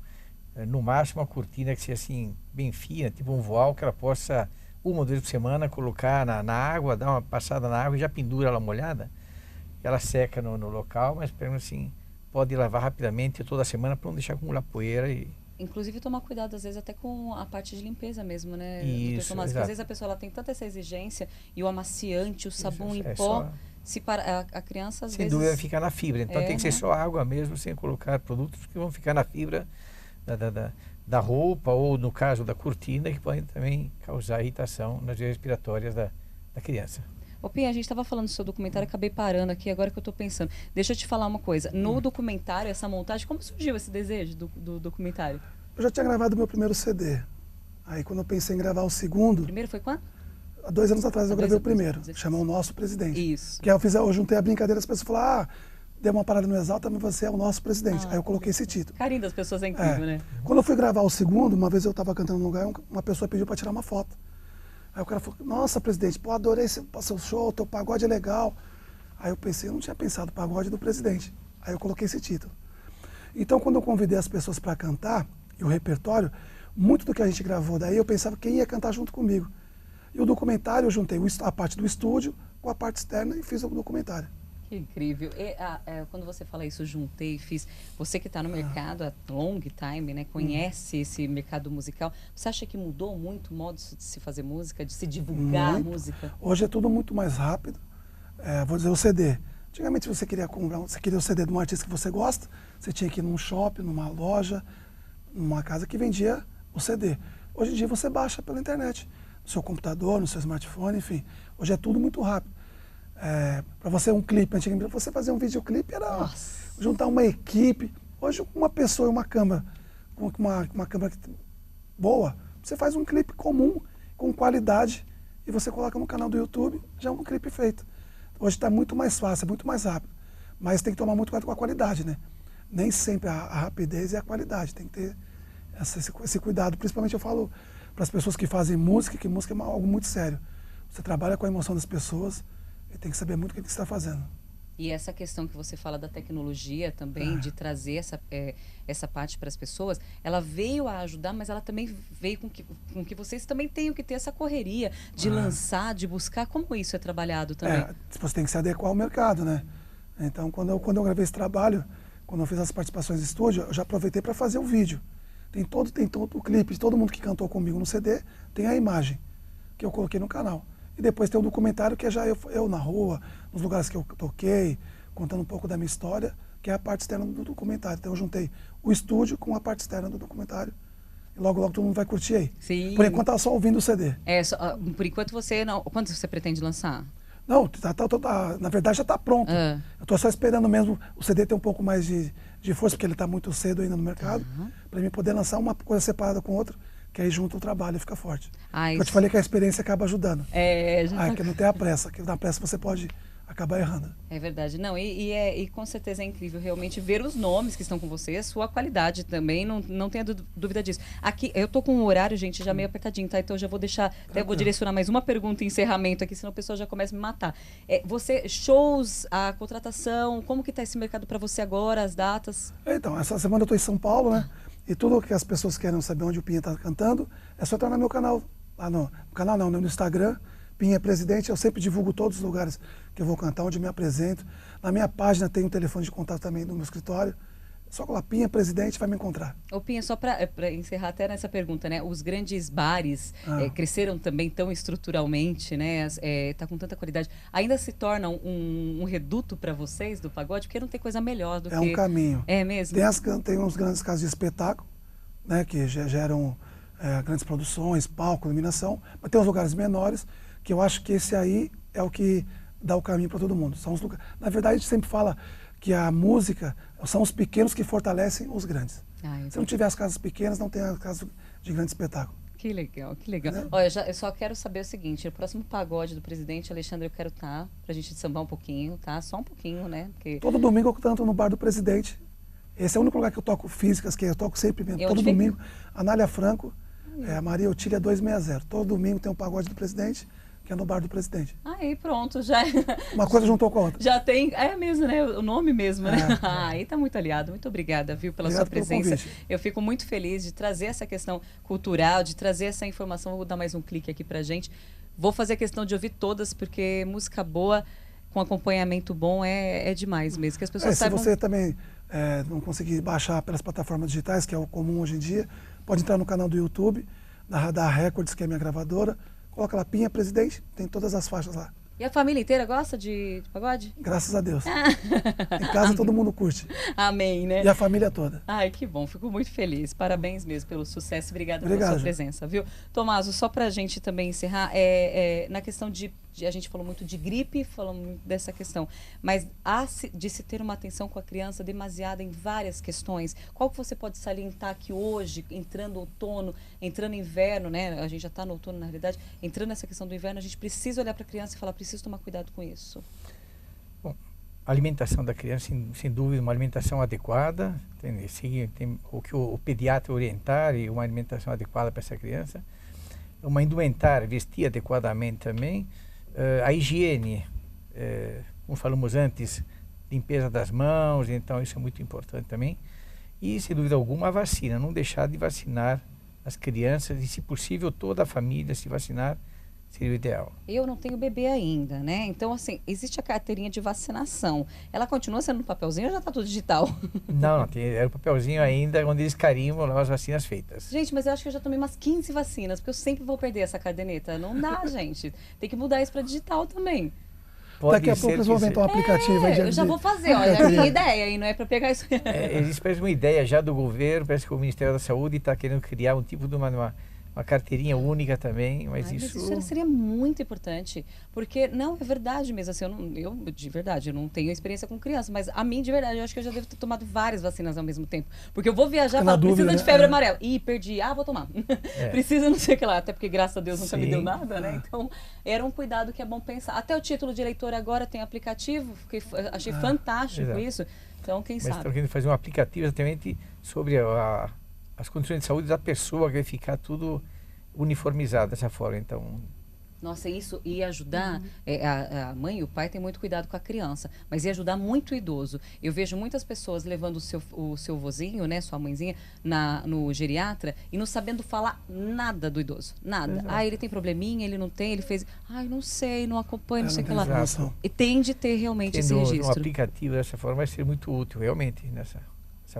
no máximo uma cortina que seja assim, bem fina, tipo um voal, que ela possa... uma ou duas por semana, colocar na água, dar uma passada na água e já pendura ela molhada. Ela seca no local, mas assim, pode lavar rapidamente toda semana para não deixar acumular poeira. Inclusive tomar cuidado, às vezes, até com a parte de limpeza mesmo, né? Isso, Tomás, porque às vezes a pessoa ela tem tanta essa exigência e o amaciante, o sabão em pó, a criança às vezes... Sem dúvida fica na fibra, então tem que ser só água mesmo, sem colocar produtos que vão ficar na fibra da roupa ou, no caso, da cortina, que podem também causar irritação nas vias respiratórias da criança. Ô Pinha, a gente estava falando do seu documentário, acabei parando aqui, agora que eu estou pensando. Deixa eu te falar uma coisa. No documentário, essa montagem, como surgiu esse desejo do documentário? Eu já tinha gravado o meu primeiro CD. Aí, quando eu pensei em gravar o segundo... O primeiro foi quando? Há 2 anos atrás eu gravei o primeiro, chama O Nosso Presidente. Isso. Que aí eu juntei a brincadeira, as pessoas falaram, deu uma parada no Exalta, mas você é o nosso presidente. Aí eu coloquei esse título. Carinho das pessoas é incrível, né? Quando eu fui gravar o segundo, uma vez eu estava cantando num lugar, uma pessoa pediu para tirar uma foto. Aí o cara falou, nossa, presidente, pô, adorei seu show, teu pagode é legal. Aí eu pensei, eu não tinha pensado, pagode do presidente. Aí eu coloquei esse título. Então, quando eu convidei as pessoas para cantar, e o repertório, muito do que a gente gravou daí, eu pensava quem ia cantar junto comigo. E o documentário, eu juntei a parte do estúdio com a parte externa e fiz o documentário. Que incrível. E, quando você fala isso, juntei, fiz. Você que está no mercado há long time, né? Conhece esse mercado musical. Você acha que mudou muito o modo de se fazer música, de se divulgar a música? Hoje é tudo muito mais rápido. Vou dizer o CD. Antigamente você queria comprar, você queria o CD de um artista que você gosta, você tinha que ir num shopping, numa loja, numa casa que vendia o CD. Hoje em dia você baixa pela internet, no seu computador, no seu smartphone, enfim. Hoje é tudo muito rápido. Para você um clipe, antigamente, para você fazer um videoclipe era juntar uma equipe. Hoje uma pessoa e uma câmera, com uma câmera boa, você faz um clipe comum, com qualidade, e você coloca no canal do YouTube, já é um clipe feito. Hoje está muito mais fácil, muito mais rápido. Mas tem que tomar muito cuidado com a qualidade, né? Nem sempre a rapidez é a qualidade, tem que ter esse cuidado. Principalmente eu falo para as pessoas que fazem música, que música é algo muito sério. Você trabalha com a emoção das pessoas e tem que saber muito o que você está fazendo. E essa questão que você fala da tecnologia também, de trazer essa parte para as pessoas, ela veio a ajudar, mas ela também veio com que vocês também tenham que ter essa correria de lançar, de buscar. Como isso é trabalhado também? Você tem que se adequar ao mercado, né? Então, quando eu gravei esse trabalho, quando eu fiz as participações de estúdio, eu já aproveitei para fazer o vídeo. Tem todo o clipe de todo mundo que cantou comigo no CD, tem a imagem que eu coloquei no canal. E depois tem o documentário, que é já eu na rua, nos lugares que eu toquei, contando um pouco da minha história, que é a parte externa do documentário. Então eu juntei o estúdio com a parte externa do documentário. E logo, logo todo mundo vai curtir aí. Sim. Por enquanto, tá só ouvindo o CD. Por enquanto você não... Quando você pretende lançar? Não, na verdade já está pronto. Eu estou só esperando mesmo o CD ter um pouco mais de força, porque ele está muito cedo ainda no mercado, para mim poder lançar uma coisa separada com outra, que aí junto o trabalho e fica forte. Eu te falei que a experiência acaba ajudando. Que não tem a pressa, que na pressa você pode acabar errando. É verdade. Não, e com certeza é incrível realmente ver os nomes que estão com você, a sua qualidade também, não tenha dúvida disso. Aqui, eu tô com o horário, gente, já meio apertadinho, tá? Então eu já vou deixar, até vou direcionar mais uma pergunta em encerramento aqui, senão o pessoal já começa a me matar. Shows, a contratação, como que tá esse mercado para você agora, as datas? Então, essa semana eu tô em São Paulo, né? E tudo que as pessoas querem saber onde o Pinha está cantando, é só entrar no meu canal. No canal não, no Instagram, Pinha Presidente. Eu sempre divulgo todos os lugares que eu vou cantar, onde eu me apresento. Na minha página tem um telefone de contato também no meu escritório. Só colar Pinha Presidente, vai me encontrar. Ô Pinha, só para encerrar até nessa pergunta, né? Os grandes bares cresceram também tão estruturalmente, né? Tá com tanta qualidade. Ainda se tornam um reduto para vocês do pagode? Porque não tem coisa melhor do que... É um caminho. É mesmo? Tem uns grandes casos de espetáculo, né? Que geram grandes produções, palco, iluminação. Mas tem os lugares menores, que eu acho que esse aí é o que dá o caminho para todo mundo. São os lugares... Na verdade, a gente sempre fala que a música são os pequenos que fortalecem os grandes. Se não tiver as casas pequenas, não tem as casas de grande espetáculo. Que legal, que legal. Olha, eu só quero saber o seguinte, no próximo pagode do presidente, Alexandre, eu quero estar, pra gente sambar um pouquinho, tá? Só um pouquinho, né? Porque... Todo domingo eu canto no bar do presidente. Esse é o único lugar que eu toco físicas, que eu toco sempre mesmo. Todo domingo, Anália Franco, a Maria Otília 260. Todo domingo tem um pagode do presidente, que é no bar do presidente. Aí pronto, já... Uma coisa juntou com a outra. Já tem, mesmo, né? O nome mesmo, né? Aí tá muito aliado. Muito obrigada, viu, pela sua presença. Eu fico muito feliz de trazer essa questão cultural, de trazer essa informação. Vou dar mais um clique aqui pra gente. Vou fazer questão de ouvir todas, porque música boa, com acompanhamento bom, é demais mesmo. Que as pessoas saibam... Se você também não conseguir baixar pelas plataformas digitais, que é o comum hoje em dia, pode entrar no canal do YouTube, da Records, que é a minha gravadora. Coloca lá, Pinha Presidente, tem todas as faixas lá. E a família inteira gosta de pagode? Graças a Deus. Em casa todo mundo curte. Amém, né? E a família toda. Ai, que bom. Fico muito feliz. Parabéns mesmo pelo sucesso. Obrigada pela sua presença, viu? Tomaso, só pra gente também encerrar, na questão a gente falou muito de gripe, falamos muito dessa questão, mas de se ter uma atenção com a criança demasiada em várias questões. Qual que você pode salientar que hoje, entrando outono, entrando inverno, né? A gente já está no outono, na realidade, entrando nessa questão do inverno, a gente precisa olhar para a criança e falar, preciso tomar cuidado com isso. Bom, a alimentação da criança, sem dúvida, uma alimentação adequada, tem o que o pediatra orientar e uma alimentação adequada para essa criança. uma indumentária, vestir adequadamente também, a higiene, como falamos antes, limpeza das mãos, então isso é muito importante também. E, sem dúvida alguma, a vacina, não deixar de vacinar as crianças e, se possível, toda a família se vacinar seria o ideal. Eu não tenho bebê ainda, né? Então, assim, existe a carteirinha de vacinação. Ela continua sendo no papelzinho ou já está tudo digital? Não, era o papelzinho ainda onde eles carimbam lá as vacinas feitas. Gente, mas eu acho que eu já tomei umas 15 vacinas, porque eu sempre vou perder essa caderneta. Não dá, gente. Tem que mudar isso para digital também. Daqui a pouco eles vão inventar um aplicativo aí de Eu já vou fazer, olha, é a minha ideia, e não é para pegar isso. Existe, parece, uma ideia já do governo, parece que o Ministério da Saúde está querendo criar um tipo de uma carteirinha única também, mas isso... Mas isso seria muito importante, porque não, é verdade mesmo, assim, eu de verdade, eu não tenho experiência com criança, mas a mim, de verdade, eu acho que eu já devo ter tomado várias vacinas ao mesmo tempo, porque eu vou viajar e falo, precisa de febre amarela, ih, perdi, vou tomar, precisa não sei o que lá, até porque graças a Deus nunca me deu nada, né, então era um cuidado que é bom pensar, até o título de eleitor agora tem aplicativo, achei fantástico isso, então quem sabe. Mas estão querendo fazer um aplicativo exatamente sobre as condições de saúde da pessoa, que vai ficar tudo uniformizado dessa forma, então... Nossa, isso ia ajudar, a mãe e o pai têm muito cuidado com a criança, mas ia ajudar muito o idoso. Eu vejo muitas pessoas levando o seu vozinho, né, sua mãezinha, no geriatra e não sabendo falar nada do idoso, nada. Exato. Ele tem probleminha, ele não tem, ele fez... não sei, não acompanha, não sei o que lá. Exato. E tem de ter realmente esse registro. Um aplicativo dessa forma vai ser muito útil, realmente, nessa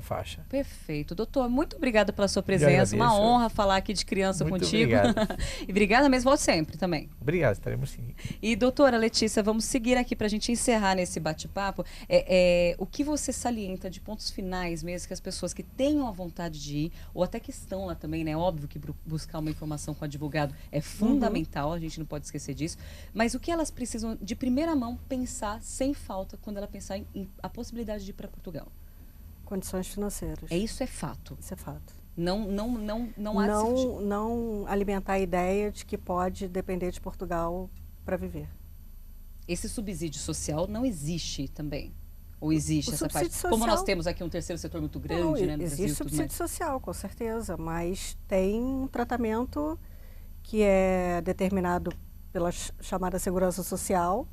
faixa. Perfeito. Doutor, muito obrigada pela sua presença. Uma honra falar aqui de criança muito contigo. Obrigado. E obrigada mesmo, volte sempre também. Obrigado, estaremos sim. E doutora Letícia, vamos seguir aqui para a gente encerrar nesse bate-papo. O que você salienta de pontos finais mesmo, que as pessoas que tenham a vontade de ir, ou até que estão lá também, né? Óbvio que buscar uma informação com o advogado é fundamental, a gente não pode esquecer disso. Mas o que elas precisam, de primeira mão, pensar sem falta quando ela pensar em a possibilidade de ir para Portugal? Condições financeiras. Isso é fato. Isso é fato. Não alimentar a ideia de que pode depender de Portugal para viver. Esse subsídio social não existe também? Ou existe essa parte? Social... Como nós temos aqui um terceiro setor muito grande, né, no Brasil, existe subsídio social, com certeza, mas tem um tratamento que é determinado pela chamada segurança social,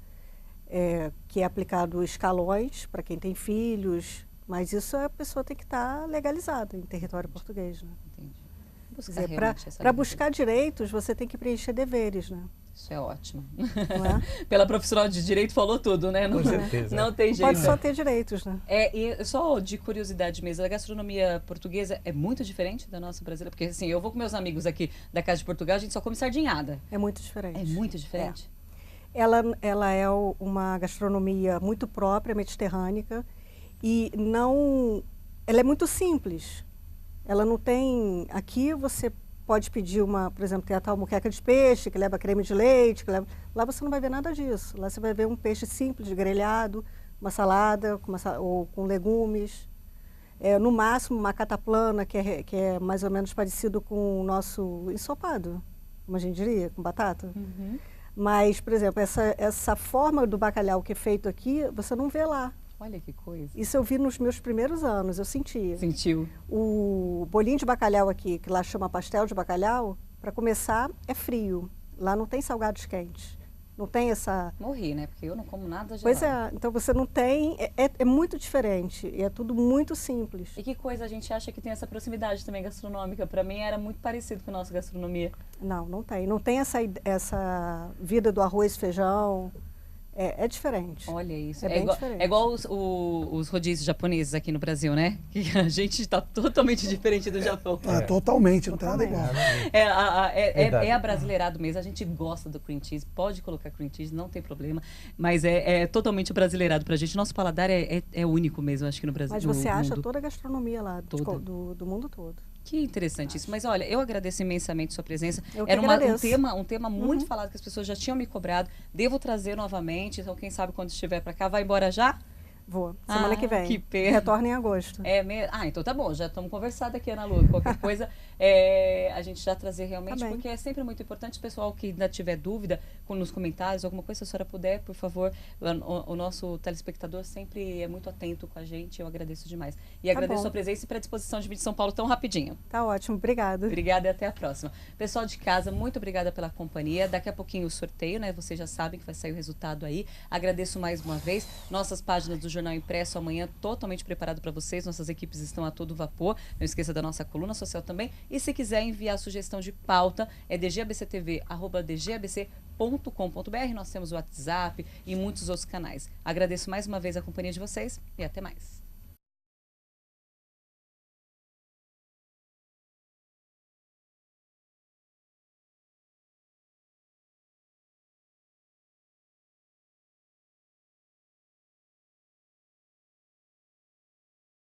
que é aplicado escalões para quem tem filhos. Mas isso a pessoa tem que estar legalizada em território português, né? Entendi. Para buscar direitos, você tem que preencher deveres, né? Isso é ótimo. Não é? Pela profissional de direito falou tudo, né? Com certeza. Não tem jeito. Pode só ter direitos, né? E só de curiosidade mesmo, a gastronomia portuguesa é muito diferente da nossa brasileira? Porque assim, eu vou com meus amigos aqui da Casa de Portugal, a gente só come sardinhada. É muito diferente. É muito diferente? Ela é uma gastronomia muito própria, mediterrânea, e ela é muito simples. Ela não tem... Aqui você pode pedir por exemplo, tem a tal moqueca de peixe, que leva creme de leite, lá você não vai ver nada disso. Lá você vai ver um peixe simples, grelhado, uma salada, ou com legumes. No máximo, uma cataplana, que é mais ou menos parecido com o nosso ensopado, como a gente diria, com batata. Uhum. Mas, por exemplo, essa forma do bacalhau que é feito aqui, você não vê lá. Olha que coisa. Isso eu vi nos meus primeiros anos, eu sentia. Sentiu? O bolinho de bacalhau aqui, que lá chama pastel de bacalhau, para começar, é frio. Lá não tem salgados quentes. Não tem essa... Morri, né? Porque eu não como nada gelado. Pois é, então você não tem... É muito diferente e é tudo muito simples. E que coisa a gente acha que tem essa proximidade também gastronômica? Para mim era muito parecido com a nossa gastronomia. Não tem. Não tem essa vida do arroz e feijão... É diferente. Olha isso. É bem diferente. É igual os rodízios japoneses aqui no Brasil, né? Que a gente está totalmente diferente do Japão. Totalmente, não tem nada igual. É abrasileirado mesmo. A gente gosta do cream cheese, pode colocar cream cheese, não tem problema. Mas é totalmente brasileirado pra gente. Nosso paladar é único mesmo, acho que no Brasil. Mas você acha toda a gastronomia lá do mundo todo. Que interessante isso. Mas olha, eu agradeço imensamente sua presença. Era um tema muito falado que as pessoas já tinham me cobrado. Devo trazer novamente. Então, quem sabe quando estiver para cá, vai embora já? Vou. Semana que vem. Que pena. Retorna em agosto. Então tá bom. Já estamos conversando aqui, Ana Lu. Qualquer coisa, a gente já trazer realmente, porque é sempre muito importante, o pessoal que ainda tiver dúvida nos comentários, alguma coisa, se a senhora puder, por favor, o nosso telespectador sempre é muito atento com a gente, eu agradeço demais. E agradeço a presença e predisposição de vir de São Paulo tão rapidinho. Tá ótimo, obrigada. Obrigada e até a próxima. Pessoal de casa, muito obrigada pela companhia. Daqui a pouquinho o sorteio, né? Vocês já sabem que vai sair o resultado aí. Agradeço mais uma vez. Nossas páginas do Jornal Impresso amanhã totalmente preparado para vocês. Nossas equipes estão a todo vapor. Não esqueça da nossa coluna social também. E se quiser enviar sugestão de pauta, é dgabctv@dgabc.com.br. Nós temos o WhatsApp e muitos outros canais. Agradeço mais uma vez a companhia de vocês e até mais.